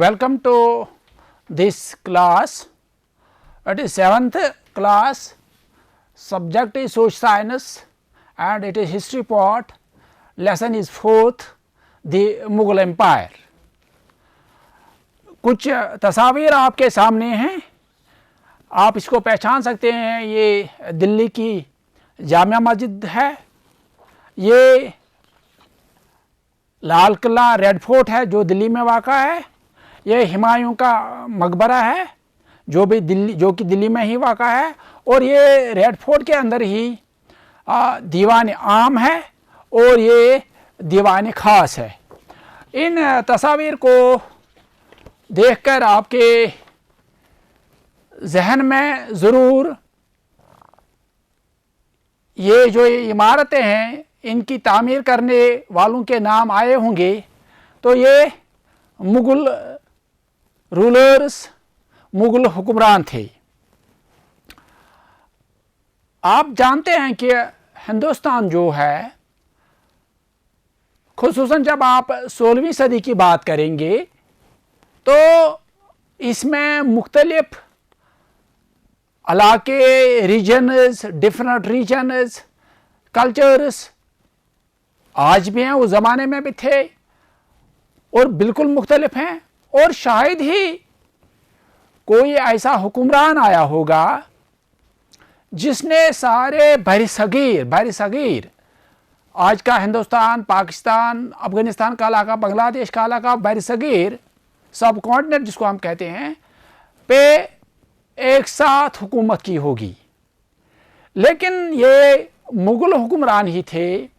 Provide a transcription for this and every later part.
welcome to this class. It is 7th class, subject is social science and it is history part, lesson is 4th, the Mughal Empire. कुछ तस्वीर आपके सामने हैं, आप इसको पहचान सकते हैं. ये दिल्ली की जामिया मस्जिद है, ये लाल किला रेड फोर्ट है जो दिल्ली में वाक़ा है, ये हुमायूं का मकबरा है जो कि दिल्ली में ही वाक़ा है, और ये रेड फोर्ट के अंदर ही दीवान आम है और ये दीवान ख़ास है. इन तस्वीर को देखकर आपके जहन में ज़रूर ये जो इमारतें हैं इनकी तामीर करने वालों के नाम आए होंगे. तो ये मुग़ल रूलर्स, मुग़ल हुक्मरान थे. आप जानते हैं कि हिंदुस्तान जो है, खुसूसन जब आप 16वीं सदी की बात करेंगे तो इसमें मुख्तलिफ इलाके, रीजन्स, डिफरेंट रीजन्स, कल्चर्स आज भी हैं, उस ज़माने में भी थे और बिल्कुल मुख्तलिफ हैं. और शायद ही कोई ऐसा हुक्मरान आया होगा जिसने सारे बरसगीर आज का हिंदुस्तान, पाकिस्तान, अफ़गानिस्तान का इलाका, बांग्लादेश का इलाका, बरसगीर सब कॉन्टिनेंट जिसको हम कहते हैं पे एक साथ हुकूमत की होगी. लेकिन ये मुग़ल हुक्मरान ही थे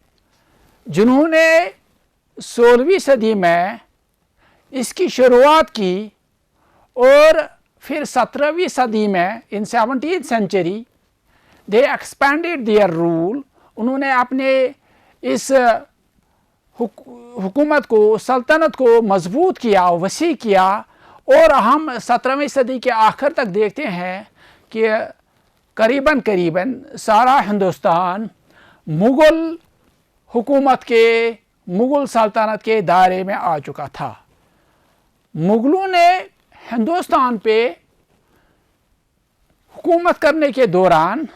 जिन्होंने 16वीं सदी में इसकी शुरुआत की और फिर 17वीं सदी में in 17th century they expanded their rule. उन्होंने अपने इस हुकूमत को, सल्तनत को मजबूत किया, वसी किया और हम 17वीं सदी के आखिर तक देखते हैं कि करीबन सारा हिंदुस्तान मुग़ल हुकूमत के, मुग़ल सल्तनत के दायरे में आ चुका था. मुग़लों ने हिंदुस्तान पे हुकूमत करने के दौरान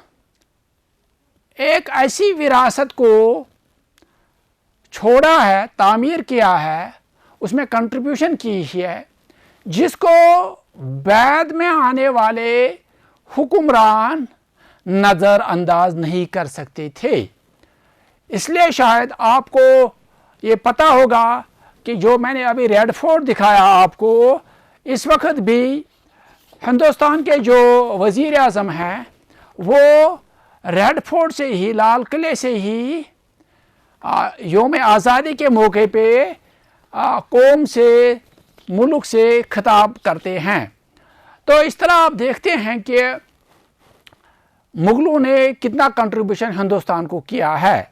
एक ऐसी विरासत को छोड़ा है, तामीर किया है, उसमें कंट्रीब्यूशन की है जिसको बाद में आने वाले हुक्मरान नज़रअंदाज नहीं कर सकते थे. इसलिए शायद आपको ये पता होगा कि जो मैंने अभी रेड फोर्ट दिखाया आपको, इस वक्त भी हिंदुस्तान के जो वज़ीर आज़म हैं वो रेड फोर्ट से ही, लाल किले से ही यौम आज़ादी के मौके पे कौम से, मुल्क से खिताब करते हैं. तो इस तरह आप देखते हैं कि मुग़लों ने कितना कंट्रीब्यूशन हिंदुस्तान को किया है.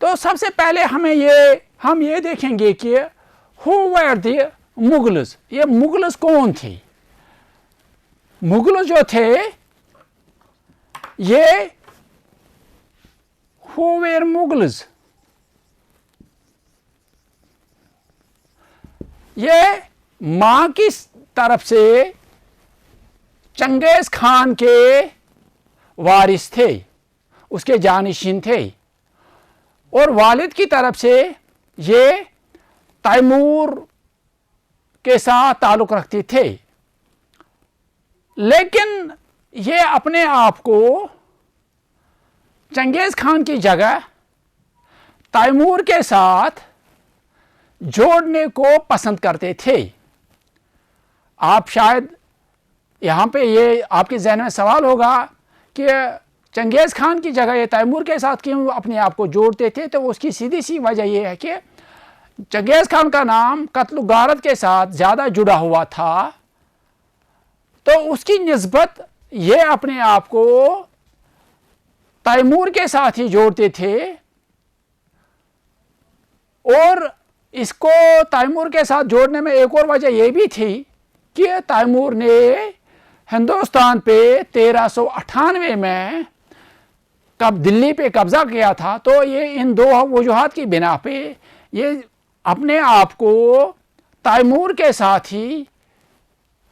तो सबसे पहले हम ये देखेंगे कि हु वर द मुग़ल्स. ये मुग़ल्स कौन थे? मुग़ल जो थे ये हु वर मुग़ल्स, ये माँ की तरफ से चंगेज़ खान के वारिस थे, उसके जानशीन थे, और वालिद की तरफ से ये तैमूर के साथ ताल्लुक़ रखते थे. लेकिन ये अपने आप को चंगेज़ खान की जगह तैमूर के साथ जोड़ने को पसंद करते थे. आप शायद यहाँ पे ये आपके ज़हन में सवाल होगा कि चंगेज़ खान की जगह ये तैमूर के साथ क्यों अपने आप को जोड़ते थे. तो उसकी सीधी सी वजह ये है कि चंगेज़ खान का नाम कत्ल गारत के साथ ज़्यादा जुड़ा हुआ था, तो उसकी निस्बत ये अपने आप को तैमूर के साथ ही जोड़ते थे. और इसको तैमूर के साथ जोड़ने में एक और वजह यह भी थी कि तैमूर ने हिंदुस्तान पे 1398 में कब दिल्ली पे कब्ज़ा किया था. तो ये इन दो वजूहात की बिना पे ये अपने आप को तैमूर के साथ ही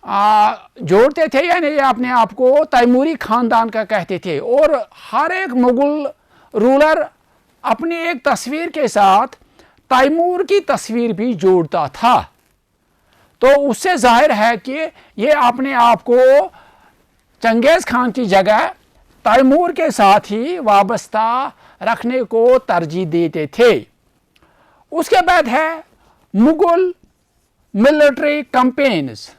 जोड़ते थे, यानी ये अपने आप को तैमूरी खानदान का कहते थे। और हर एक मुगल रूलर अपनी एक तस्वीर के साथ तैमूर की तस्वीर भी जोड़ता था। तो उससे जाहिर है कि ये अपने आप को चंगेज़ खान की जगह तैमूर के साथ ही वाबस्ता रखने को तरजीह देते थे। उसके बाद है मुगल मिलिट्री कैंपेन्स।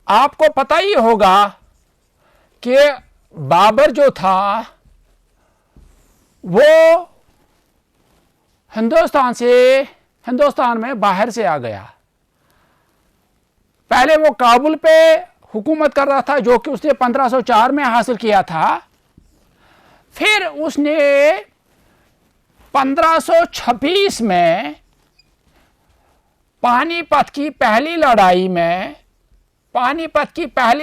आपको पता ही होगा कि बाबर जो था वो हिंदुस्तान में बाहर से आ गया। पहले वो काबुल पे हुकूमत कर रहा था, जो कि उसने 1504 में हासिल किया था। फिर उसने 1526 में पानीपत की पहली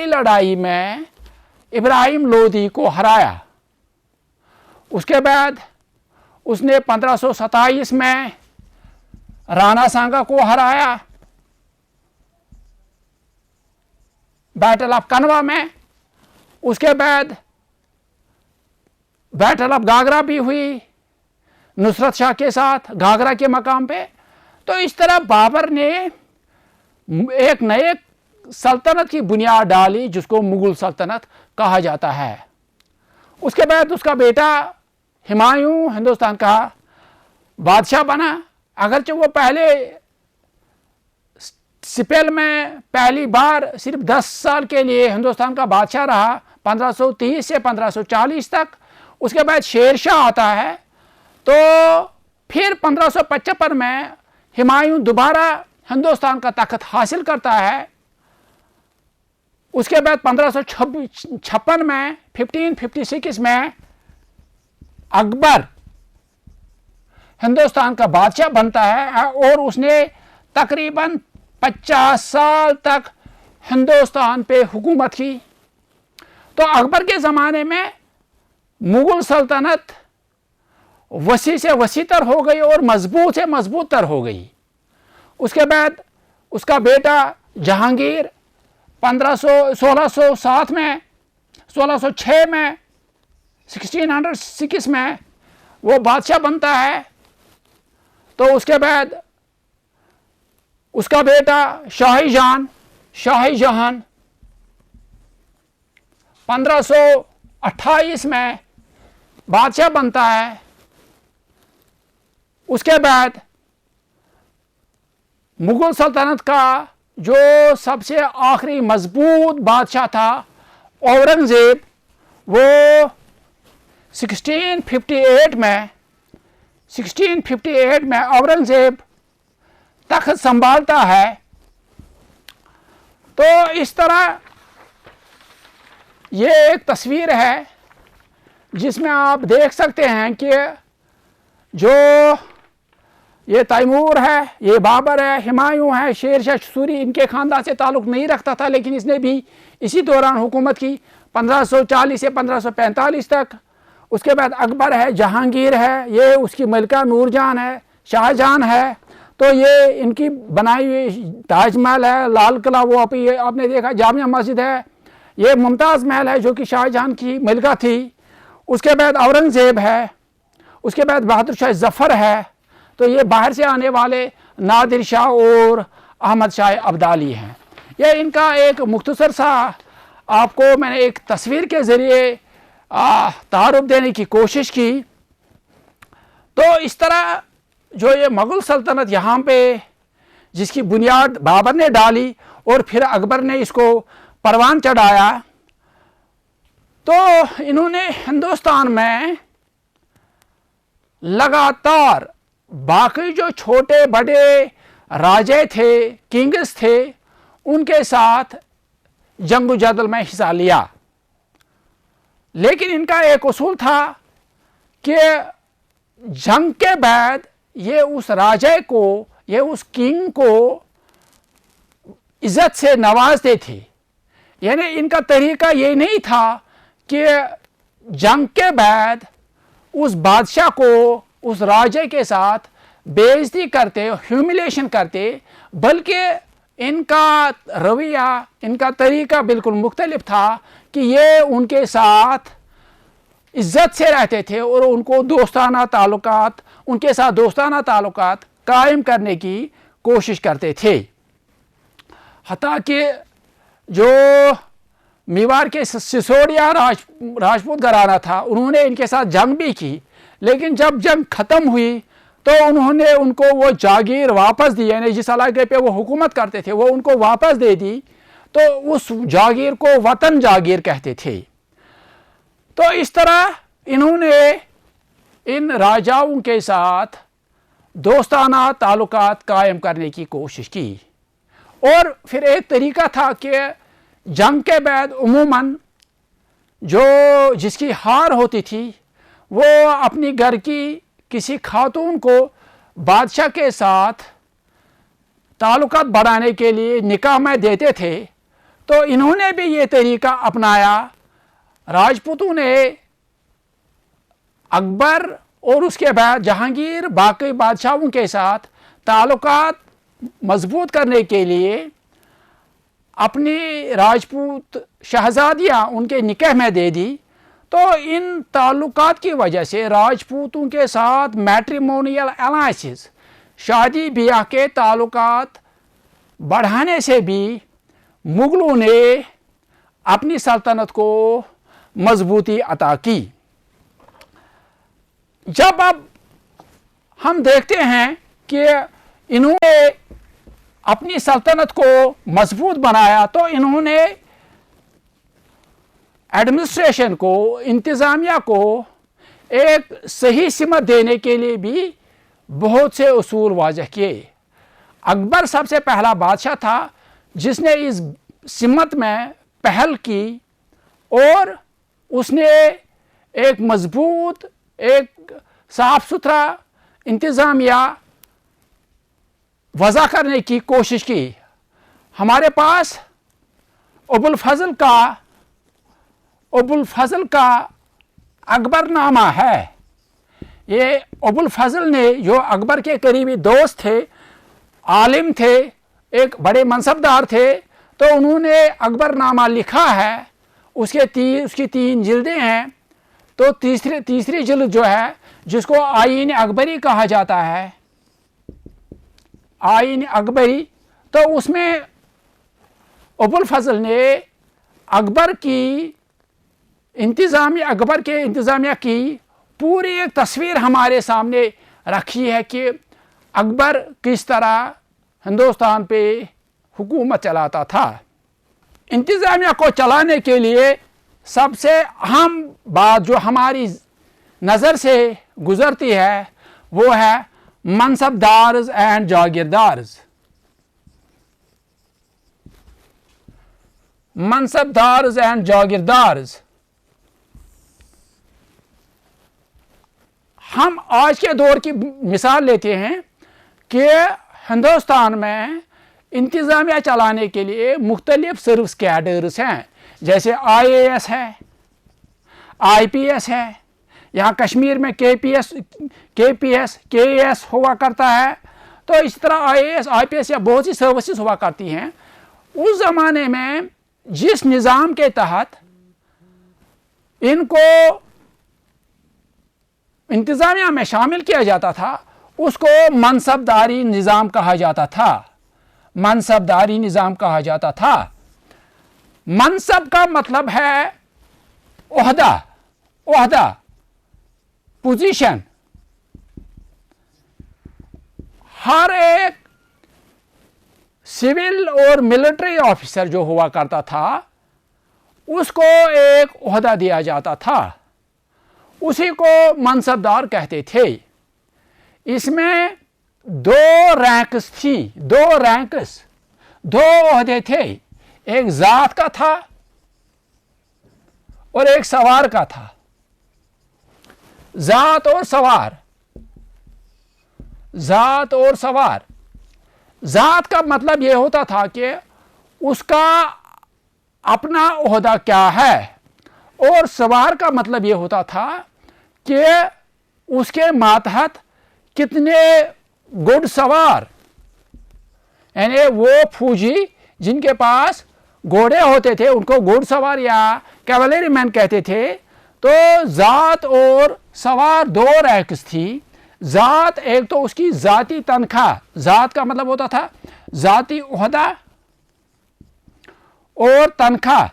लड़ाई में इब्राहिम लोदी को हराया। उसके बाद उसने 1527 में राणा सांगा को हराया बैटल ऑफ कनवा में। उसके बाद बैटल ऑफ घाघरा भी हुई नुसरत शाह के साथ घाघरा के मकाम पे। तो इस तरह बाबर ने एक नए सल्तनत की बुनियाद डाली जिसको मुगल सल्तनत कहा जाता है। उसके बाद उसका बेटा हुमायूं हिंदुस्तान का बादशाह बना। अगरचे वो पहले स्पेल में पहली बार सिर्फ 10 साल के लिए हिंदुस्तान का बादशाह रहा, 1530 से 1540 तक। उसके बाद शेर शाह आता है। तो फिर 1555 में हुमायूं दोबारा हिंदुस्तान का तख्त हासिल करता है। उसके बाद 1556 में 1556 में अकबर हिंदुस्तान का बादशाह बनता है और उसने तकरीबन 50 साल तक हिंदुस्तान पे हुकूमत की। तो अकबर के ज़माने में मुगल सल्तनत वसी से वसीतर हो गई और मजबूत से मजबूत तर हो गई। उसके बाद उसका बेटा जहांगीर 1606 में 1606 में वो बादशाह बनता है। तो उसके बाद उसका बेटा शाही जहान 1528 में बादशाह बनता है। उसके बाद मुगल सल्तनत का जो सबसे आखिरी मजबूत बादशाह था औरंगजेब, वो 1658 में औरंगजेब तख्त संभालता है। तो इस तरह ये एक तस्वीर है जिसमें आप देख सकते हैं कि जो ये तैमूर है, ये बाबर है, हुमायूं है, शेर शाह सूरी इनके ख़ानदान से ताल्लुक़ नहीं रखता था, लेकिन इसने भी इसी दौरान हुकूमत की 1540 से 1545 तक। उसके बाद अकबर है, जहांगीर है, ये उसकी मलिका नूरजहां है, शाहजहां है। तो ये इनकी बनाई हुई ताजमहल है, लाल किला वो आपने देखा, जामिया मस्जिद है, ये मुमताज़ महल है जो कि शाहजहां की मलिका थी। उसके बाद औरंगज़ेब है, उसके बाद बहादुर शाह जफ़र है। तो ये बाहर से आने वाले नादिर शाह और अहमद शाह अब्दाली हैं। यह इनका एक मुख्तसर सा आपको मैंने एक तस्वीर के ज़रिए तारुफ देने की कोशिश की। तो इस तरह जो ये मुगल सल्तनत यहाँ पे जिसकी बुनियाद बाबर ने डाली और फिर अकबर ने इसको परवान चढ़ाया, तो इन्होंने हिंदुस्तान में लगातार बाकी जो छोटे बड़े राजे थे, किंग्स थे, उनके साथ जंग जदल में हिस्सा लिया। लेकिन इनका एक उसूल था कि जंग के बाद ये उस राजे को, ये उस किंग को इज्जत से नवाजते थे। यानी इनका तरीका ये नहीं था कि जंग के बाद उस बादशाह को, उस राजे के साथ बेइज्जती करते, ह्यूमिलेशन करते, बल्कि इनका रवैया, इनका तरीका बिल्कुल मुख्तलिफ था कि ये उनके साथ इज्जत से रहते थे और उनको दोस्ताना ताल्लुकात, उनके साथ दोस्ताना ताल्लुकात कायम करने की कोशिश करते थे। हत्ता कि जो मेवाड़ के सिसोदिया राजपूत घराना था, उन्होंने इनके साथ जंग भी की, लेकिन जब जंग ख़त्म हुई तो उन्होंने उनको वो जागीर वापस दी, यानी जिस इलाके पे वो हुकूमत करते थे वो उनको वापस दे दी। तो उस जागीर को वतन जागीर कहते थे। तो इस तरह इन्होंने इन राजाओं के साथ दोस्ताना ताल्लुकात कायम करने की कोशिश की। और फिर एक तरीका था कि जंग के बाद उमूमन जो जिसकी हार होती थी वो अपनी घर की किसी खातून को बादशाह के साथ ताल्लुकात बढ़ाने के लिए निकाह में देते थे। तो इन्होंने भी ये तरीका अपनाया। राजपूतों ने अकबर और उसके बाद जहांगीर बाकी बादशाहों के साथ ताल्लुकात मजबूत करने के लिए अपनी राजपूत शहजादियाँ उनके निकाह में दे दी। तो इन ताल्लुकात की वजह से राजपूतों के साथ मैट्रिमोनियल अलायंसेस, शादी ब्याह के ताल्लुकात बढ़ाने से भी मुग़लों ने अपनी सल्तनत को मजबूती अता की। जब अब हम देखते हैं कि इन्होंने अपनी सल्तनत को मजबूत बनाया, तो इन्होंने एडमिनिस्ट्रेशन को, इंतज़ामिया को एक सही सिमत देने के लिए भी बहुत से उसूल वाज़ह किए। अकबर सबसे पहला बादशाह था जिसने इस सिमत में पहल की और उसने एक मजबूत, एक साफ सुथरा इंतज़ामिया वज़ा करने की कोशिश की। हमारे पास अबुल फजल का अकबरनामा है। ये अबुल फजल ने, जो अकबर के करीबी दोस्त थे, आलिम थे, एक बड़े मनसबदार थे, तो उन्होंने अकबरनामा लिखा है। उसकी 3 जिल्दें हैं। तो तीसरी जिल्द जो है, जिसको आईन अकबरी कहा जाता है, आईन अकबरी, तो उसमें अबुल फजल ने अकबर के इंतज़ामिया की पूरी एक तस्वीर हमारे सामने रखी है कि अकबर किस तरह हिंदुस्तान पे हुकूमत चलाता था। इंतज़ामिया को चलाने के लिए सबसे अहम बात जो हमारी नज़र से गुज़रती है वो है मनसबदार्स एंड जागीरदार्स। मनसबदार्स एंड जागीरदार्स। हम आज के दौर की मिसाल लेते हैं कि हिंदुस्तान में इंतज़ामिया चलाने के लिए मुख्तलिफ सर्विस कैडर्स हैं, जैसे IAS है, IPS है, यहाँ कश्मीर में KPS KAS हुआ करता है। तो इस तरह IAS IPS या बहुत सी सर्विसेज हुआ करती हैं। उस ज़माने में जिस निज़ाम के तहत इनको इंतज़ामिया में शामिल किया जाता था उसको मनसबदारी निज़ाम कहा जाता था। मनसबदारी निज़ाम कहा जाता था। मनसब का मतलब है ओहदा, पोजीशन। हर एक सिविल और मिलिट्री ऑफिसर जो हुआ करता था उसको एक ओहदा दिया जाता था, उसी को मनसबदार कहते थे। इसमें 2 रैंक्स थी, 2 ओहदे थे। एक ज़ात का था और एक सवार का था। ज़ात और सवार। ज़ात का मतलब यह होता था कि उसका अपना ओहदा क्या है, और सवार का मतलब यह होता था कि उसके मातहत कितने घुड़सवार, यानी वो फौजी जिनके पास घोड़े होते थे उनको घुड़सवार या कैवलरी मैन कहते थे। तो ज़ात और सवार दो रैंक्स थी। ज़ात एक तो उसकी ज़ाती तनख्वाह, ज़ात का मतलब होता था ज़ाती ओहदा और तनख्वाह,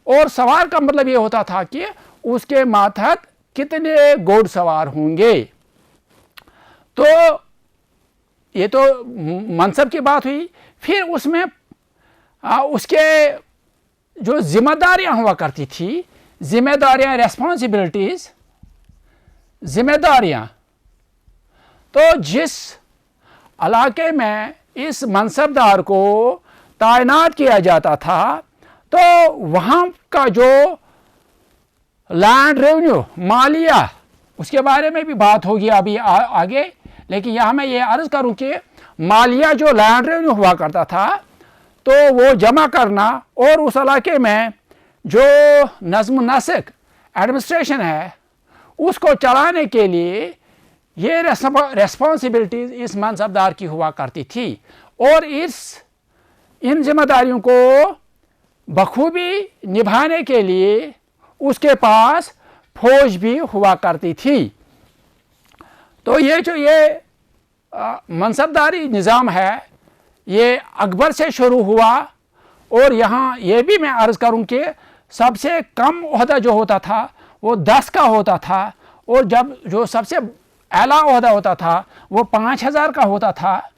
और सवार का मतलब ये होता था कि उसके मातहत कितने घुड़सवार होंगे। तो ये तो मनसब की बात हुई। फिर उसमें उसके जो जिम्मेदारियां हुआ करती थी, जिम्मेदारियां, रेस्पॉन्सिबिलिटीज, जिम्मेदारियां, तो जिस इलाके में इस मनसबदार को तैनात किया जाता था तो वहाँ का जो लैंड रेवेन्यू, मालिया, उसके बारे में भी बात होगी अभी आगे, लेकिन यहाँ मैं ये अर्ज करूँ कि मालिया जो लैंड रेवेन्यू हुआ करता था तो वो जमा करना और उस इलाके में जो नज़्म नस्क एडमिनिस्ट्रेशन है उसको चलाने के लिए ये रेस्पॉन्सिबिलिटीज़ इस मनसबदार की हुआ करती थी। और इन जिम्मेदारियों को बखूबी निभाने के लिए उसके पास फौज भी हुआ करती थी। तो ये जो मनसबदारी निज़ाम है ये अकबर से शुरू हुआ। और यहाँ ये भी मैं अर्ज़ करूँ कि सबसे कम ओहदा जो होता था वो 10 का होता था, और जब जो सबसे आला ओहदा होता था वो 5000 का होता था।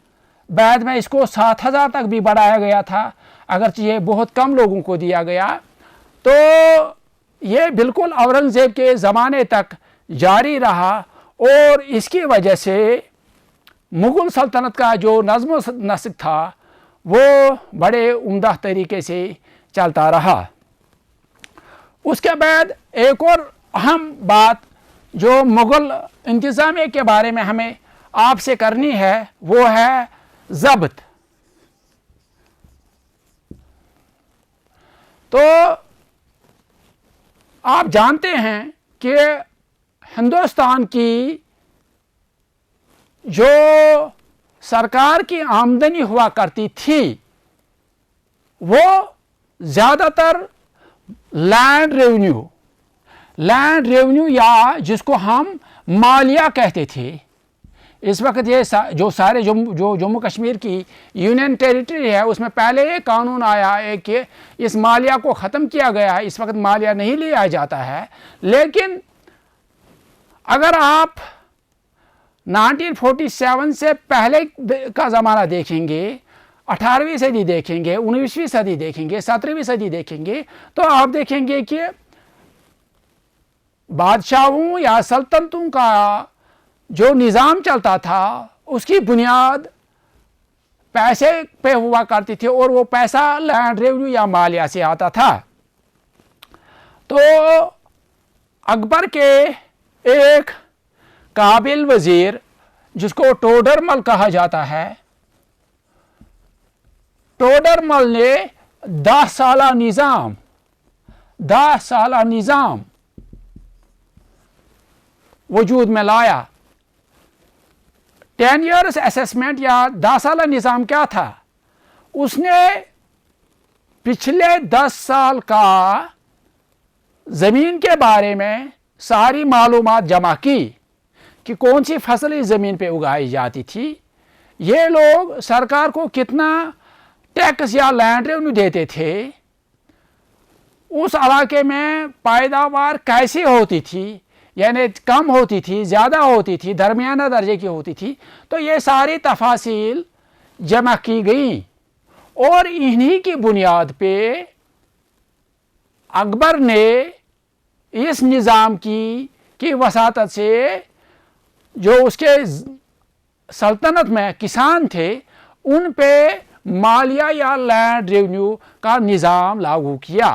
बाद में इसको 7000 तक भी बढ़ाया गया था, अगरचे ये बहुत कम लोगों को दिया गया। तो ये बिल्कुल औरंगज़ेब के ज़माने तक जारी रहा, और इसकी वजह से मुग़ल सल्तनत का जो नज़्म नस्क था वो बड़े उम्दा तरीके से चलता रहा। उसके बाद एक और अहम बात जो मुग़ल इंतज़ामिया के बारे में हमें आपसे करनी है वो है ज़ब्त। तो आप जानते हैं कि हिंदुस्तान की जो सरकार की आमदनी हुआ करती थी वो ज़्यादातर लैंड रेवेन्यू या जिसको हम मालिया कहते थे। इस वक्त ये जो सारे जो जम्मू कश्मीर की यूनियन टेरिटरी है उसमें पहले एक कानून आया है कि इस मालिया को ख़त्म किया गया है, इस वक्त मालिया नहीं लिया जाता है। लेकिन अगर आप 1947 से पहले का ज़माना देखेंगे, 18वीं सदी देखेंगे, 19वीं सदी देखेंगे, 17वीं सदी देखेंगे, तो आप देखेंगे कि बादशाहों या सल्तनतों का जो निज़ाम चलता था उसकी बुनियाद पैसे पे हुआ करती थी, और वो पैसा लैंड रेवेन्यू या मालिया से आता था। तो अकबर के एक काबिल वज़ीर जिसको टोडरमल कहा जाता है, टोडरमल ने 10 साला निज़ाम वजूद में लाया। 10 ईयर्स असेसमेंट या 10 साला निज़ाम क्या था? उसने पिछले 10 साल का ज़मीन के बारे में सारी मालूमात जमा की कि कौन सी फसल इस ज़मीन पे उगाई जाती थी, ये लोग सरकार को कितना टैक्स या लैंड रेवेन्यू देते थे, उस इलाके में पैदावार कैसी होती थी, यानी कम होती थी, ज़्यादा होती थी, दरमियाना दर्जे की होती थी। तो ये सारी तफासिल जमा की गई, और इन्हीं की बुनियाद पे अकबर ने इस निज़ाम की वसातत से जो उसके सल्तनत में किसान थे उन पे मालिया या लैंड रेवेन्यू का निज़ाम लागू किया।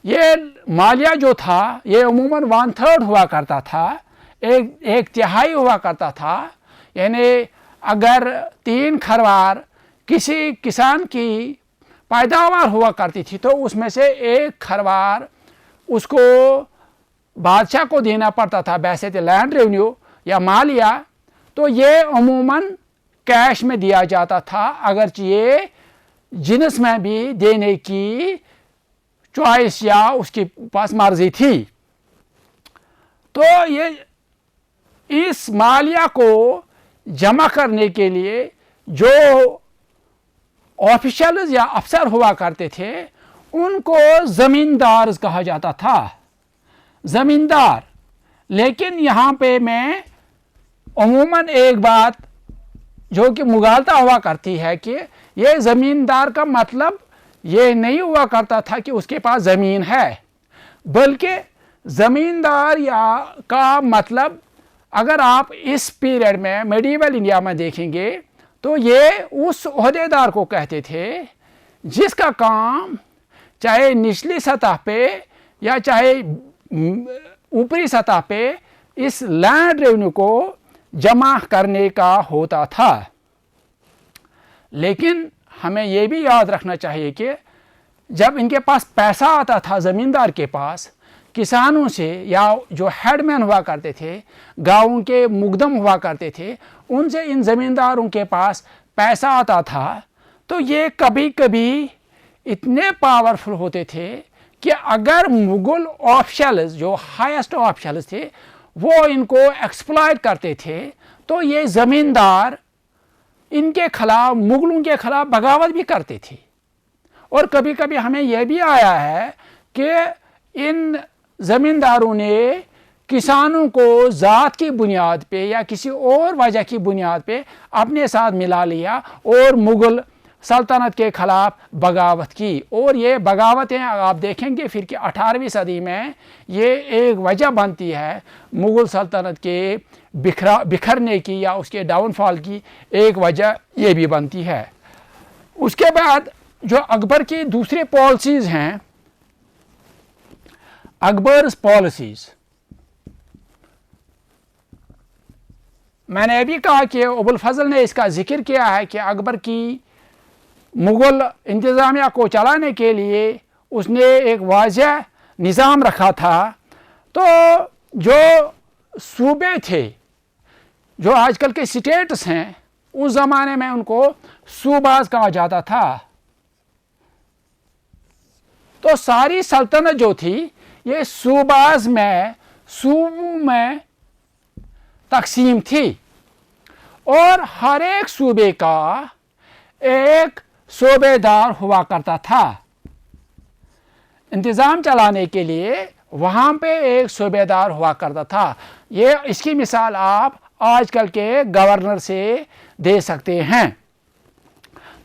ये मालिया जो था ये अमूमन 1/3 हुआ करता था, एक तिहाई हुआ करता था। यानी अगर 3 खरवार किसी किसान की पैदावार हुआ करती थी तो उसमें से 1 खरवार उसको बादशाह को देना पड़ता था, वैसे तो लैंड रेवेन्यू या मालिया, तो ये अमूमन कैश में दिया जाता था, अगरचे ये जिन्स में भी देने की चॉइस या उसके पास मर्जी थी। तो ये इस मालिया को जमा करने के लिए जो ऑफिशियल्स या अफसर हुआ करते थे उनको ज़मींदार कहा जाता था, ज़मींदार। लेकिन यहाँ पे मैं अमूमन एक बात जो कि मुगालता हुआ करती है कि ये ज़मींदार का मतलब ये नहीं हुआ करता था कि उसके पास ज़मीन है, बल्कि ज़मींदार या का मतलब अगर आप इस पीरियड में मेडिवल इंडिया में देखेंगे तो ये उस ओहदेदार को कहते थे जिसका काम चाहे निचली सतह पे या चाहे ऊपरी सतह पे इस लैंड रेवेन्यू को जमा करने का होता था। लेकिन हमें ये भी याद रखना चाहिए कि जब इनके पास पैसा आता था ज़मींदार के पास, किसानों से या जो हेडमैन हुआ करते थे, गाँव के मुकदम हुआ करते थे, उनसे इन ज़मींदारों के पास पैसा आता था, तो ये कभी कभी इतने पावरफुल होते थे कि अगर मुग़ल ऑफिशल्स जो हाईएस्ट ऑफिशल्स थे वो इनको एक्सप्लॉइट करते थे, तो ये ज़मींदार इनके खिलाफ, मुग़लों के खिलाफ बगावत भी करते थे। और कभी कभी हमें यह भी आया है कि इन ज़मींदारों ने किसानों को ज़ात की बुनियाद पे या किसी और वजह की बुनियाद पे अपने साथ मिला लिया और मुग़ल सल्तनत के ख़िलाफ़ बगावत की। और ये बगावतें आप देखेंगे फिर कि 18वीं सदी में ये एक वजह बनती है मुग़ल सल्तनत के बिखरने की या उसके डाउनफॉल की एक वजह ये भी बनती है। उसके बाद जो अकबर की दूसरी पॉलिसीज़ हैं, अकबर्स पॉलिसीज़, मैंने अभी कहा कि अबुल फजल ने इसका जिक्र किया है कि अकबर की मुग़ल इंतज़ामिया को चलाने के लिए उसने एक वाज़ेह निज़ाम रखा था। तो जो सूबे थे, जो आजकल के स्टेट्स हैं, उस ज़माने में उनको सूबाज कहा जाता था। तो सारी सल्तनत जो थी ये सूबाज में, सूबों में तकसीम थी और हर एक सूबे का एक सूबेदार हुआ करता था। इंतज़ाम चलाने के लिए वहाँ पे एक सूबेदार हुआ करता था। ये इसकी मिसाल आप आजकल के गवर्नर से दे सकते हैं।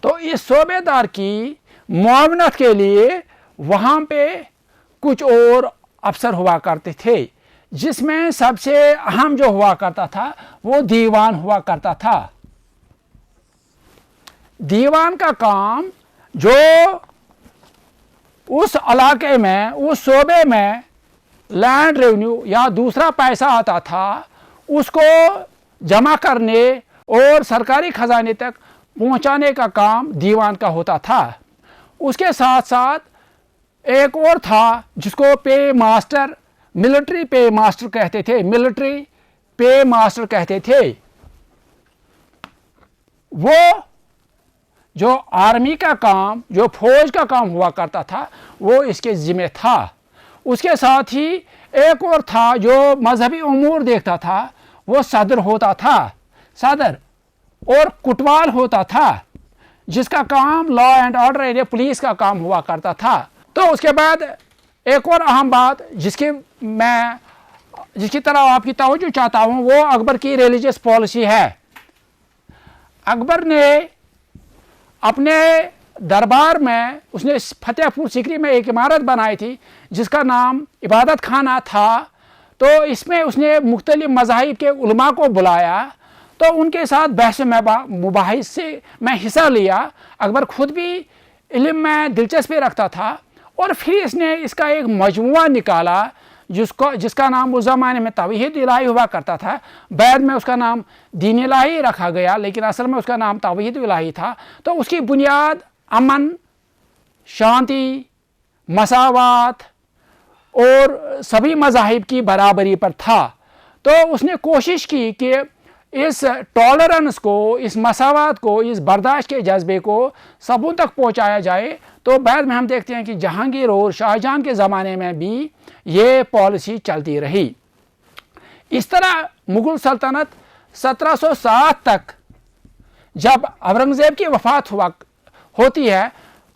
तो इस सूबेदार की मुआवनत के लिए वहाँ पे कुछ और अफसर हुआ करते थे, जिसमें सबसे अहम जो हुआ करता था वो दीवान हुआ करता था। दीवान का काम जो उस इलाके में, उस सूबे में लैंड रेवेन्यू या दूसरा पैसा आता था उसको जमा करने और सरकारी खजाने तक पहुंचाने का काम दीवान का होता था। उसके साथ साथ एक और था जिसको पे मास्टर, मिलिट्री पे मास्टर कहते थे, मिलिट्री पे मास्टर कहते थे। वो जो आर्मी का काम, जो फौज का काम हुआ करता था वो इसके ज़िम्मे था। उसके साथ ही एक और था जो मजहबी उमूर देखता था, वो सदर होता था, सदर। और कुटवाल होता था जिसका काम लॉ एंड ऑर्डर यानी पुलिस का काम हुआ करता था। तो उसके बाद एक और अहम बात जिसकी तरफ आपकी तवज्जो चाहता हूँ वो अकबर की रिलीजियस पॉलिसी है। अकबर ने अपने दरबार में उसने फतेहपुर सीकरी में एक इमारत बनाई थी जिसका नाम इबादत खाना था। तो इसमें उसने मुख्तलिफ मज़ाहिब के उलमा को बुलाया, तो उनके साथ बहस मुबाहिस में हिस्सा लिया। अकबर खुद भी इल्म में दिलचस्पी रखता था और फिर इसने इसका एक मजमुआ निकाला जिसका नाम उस ज़माने में तौहीद इलाही हुआ करता था। बाद में उसका नाम दीन इलाही रखा गया, लेकिन असल में उसका नाम तौहीद इलाही था। तो उसकी बुनियाद अमन, शांति, मसावत और सभी मज़ाहिब की बराबरी पर था। तो تو اس نے کوشش کی کہ اس ٹالرنس کو, اس مساوات کو, اس برداشت کے جذبے کو سبوں تک پہنچایا جائے. تو بعد میں ہم دیکھتے ہیں کہ جہانگیر اور شاہجہاں کے زمانے میں بھی یہ پالیسی چلتی رہی. اس طرح مغل سلطنت 1707 تک جب اورنگزیب کی وفات ہوتی ہے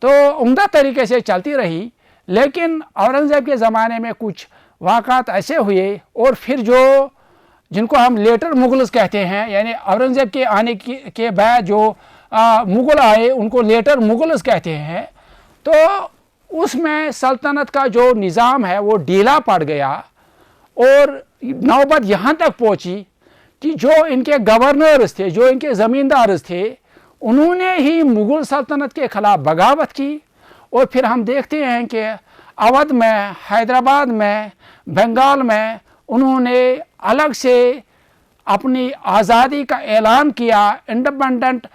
تو عمدہ طریقے سے چلتی رہی. لیکن اورنگزیب کے زمانے میں کچھ واقعات ایسے ہوئے اور پھر جن کو ہم لیٹر مغلز کہتے ہیں, یعنی اورنگزیب کے آنے کے بعد جو مغل آئے ان کو لیٹر مغلز کہتے ہیں. تو اس میں سلطنت کا جو نظام ہے وہ ڈھیلا پڑ گیا اور نوبت یہاں تک پہنچی کہ جو ان کے گورنرز تھے, جو ان کے زمیندارز تھے, انہوں نے ہی مغل سلطنت کے خلاف بغاوت کی. اور پھر ہم دیکھتے ہیں کہ اودھ میں, حیدرآباد میں, بنگال میں انہوں نے الگ سے اپنی آزادی کا اعلان کیا, انڈیپینڈنٹ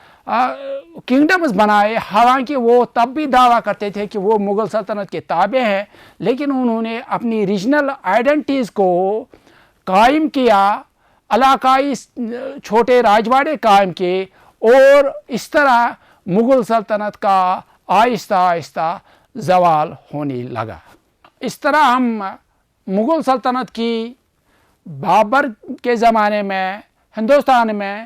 کنگڈمز بنائے. حالانکہ وہ تب بھی دعویٰ کرتے تھے کہ وہ مغل سلطنت کے تابع ہیں, لیکن انہوں نے اپنی ریجنل آئیڈینٹیز کو قائم کیا, علاقائی چھوٹے راجواڑے قائم کیے اور اس طرح مغل سلطنت کا آہستہ آہستہ زوال ہونے لگا. اس طرح ہم مغل سلطنت کی بابر کے زمانے میں ہندوستان میں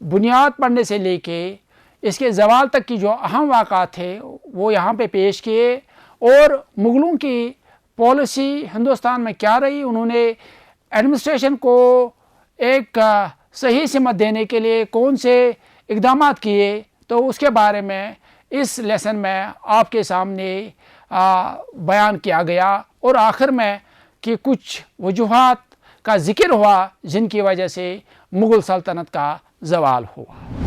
بنیاد پڑنے سے لے کے اس کے زوال تک کی جو اہم واقعات تھے وہ یہاں پہ پیش کیے. اور مغلوں کی پالیسی ہندوستان میں کیا رہی, انہوں نے ایڈمنسٹریشن کو ایک صحیح سمت دینے کے لیے کون سے اقدامات کیے, تو اس کے بارے میں اس لیسن میں آپ کے سامنے بیان کیا گیا. اور آخر میں کہ کچھ وجوہات کا ذکر ہوا جن کی وجہ سے مغل سلطنت کا زوال ہوا.